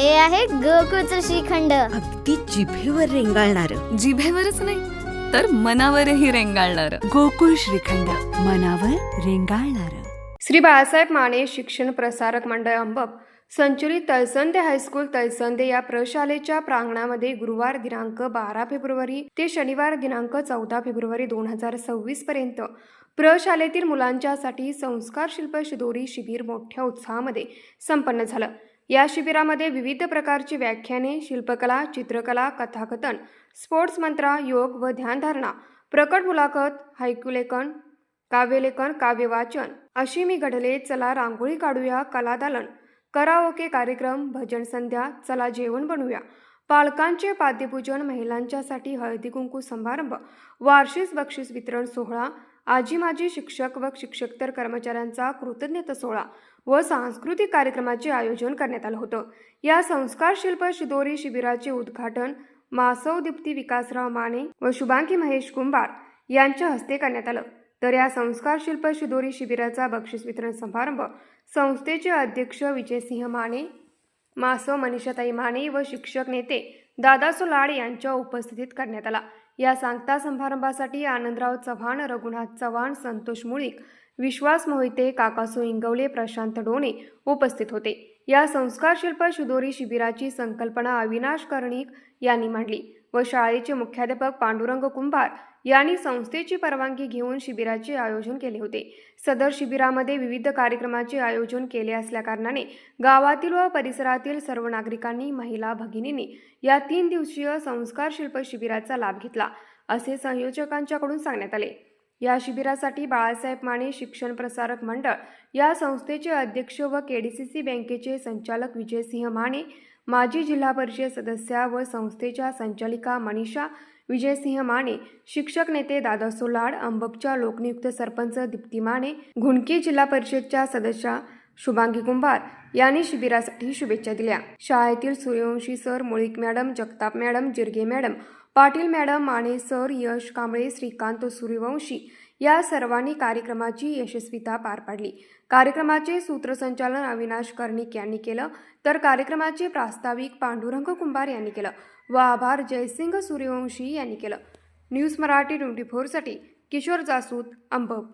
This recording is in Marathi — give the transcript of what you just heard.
हे आहे गोकुळचं श्रीखंड. अगदी जिभेवर रेंगाळणार. जिभेवरच नाही तर मनावरही रेंगाळणार. गोकुळ श्रीखंड, मनावर रेंगाळणार. श्री बाळासाहेब माने शिक्षण प्रसारक मंडळ अंबप संचलित तळसंदे हायस्कूल तळसंदे या प्रशालेच्या प्रांगणामध्ये गुरुवार दिनांक 12 फेब्रुवारी ते शनिवार दिनांक 14 फेब्रुवारी 2026 पर्यंत प्रशालेतील मुलांच्यासाठी संस्कार शिल्प शिदोरी शिबिर मोठ्या उत्साहामध्ये संपन्न झालं. या शिबिरामध्ये विविध प्रकारची व्याख्याने, शिल्पकला, चित्रकला, कथाकथन, स्पोर्ट्स मंत्रा, योग व ध्यानधारणा, प्रकट मुलाखत, हायकुलेखन, काव्यलेखन, काव्यवाचन, अशी मी घडले, चला रांगोळी काढूया, कलादालन, कराओके कार्यक्रम, भजन संध्या, चला जेवण बनवूया, पालकांचे पाद्यपूजन, महिलांच्यासाठी हळदी कुंकू समारंभ, वार्षिक बक्षीस वितरण सोहळा, आजी माजी शिक्षक व शिक्षकतर कर्मचाऱ्यांचा कृतज्ञता सोहळा व सांस्कृतिक कार्यक्रमाचे आयोजन करण्यात आलं होतं. या संस्कार शिल्प शिदोरी शिबिराचे उद्घाटन मासव दीप्ती विकासराव माने व शुभांगी महेश कुंभार यांच्या हस्ते करण्यात आलं. तर या संस्कार शिल्प शिदोरी शिबिराचा बक्षीस वितरण समारंभ संस्थेचे अध्यक्ष विजयसिंह माने, मासव मनीषाताई माने व शिक्षक नेते दादासो लाड यांच्या उपस्थितीत करण्यात आला. या सांगता समारंभासाठी आनंदराव चव्हाण, रघुनाथ चव्हाण, संतोष मुळीक, विश्वास मोहिते, काकासो इंगवले, प्रशांत डोणे उपस्थित होते. या संस्कार शिल्प शिदोरी शिबिराची संकल्पना अविनाश कर्णिक यांनी मांडली व शाळेचे मुख्याध्यापक पांडुरंग कुंभार यांनी संस्थेची परवानगी घेऊन शिबिराचे आयोजन केले होते. सदर शिबिरामध्ये विविध कार्यक्रमाचे आयोजन केले असल्याकारणाने गावातील व परिसरातील सर्व नागरिकांनी, महिला भगिनींनी या 3 दिवसीय संस्कार शिल्प शिबिराचा लाभ घेतला, असे संयोजकांच्याकडून सांगण्यात आले. या शिबिरासाठी बाळासाहेब माने शिक्षण प्रसारक मंडळ या संस्थेचे अध्यक्ष व केडीसीसी बँकेचे संचालक विजयसिंह माने, माजी जिल्हा परिषद सदस्या व संस्थेच्या संचालिका मनीषा विजयसिंह माने, शिक्षक नेते दादासो लाड, अंबपच्या लोकनियुक्त सरपंच दीप्ती माने, घुणकी जिल्हा परिषदच्या सदस्या शुभांगी कुंभार यांनी शिबिरासाठी शुभेच्छा दिल्या. शाळेतील Suryavanshi sir, Mulik madam, Jagtap madam, Jirge madam, Patil madam, Mane sir, Yash Kamble, Shrikant Suryavanshi या सर्वांनी कार्यक्रमाची यशस्वीता पार पाडली. कार्यक्रमाचे सूत्रसंचालन अविनाश कर्णिक यांनी केलं, तर कार्यक्रमाचे प्रास्ताविक पांडुरंग कुंभार यांनी केलं व आभार जयसिंग सूर्यवंशी यांनी केलं. न्यूज मराठी 24 साठी किशोर जासूद, अंबप.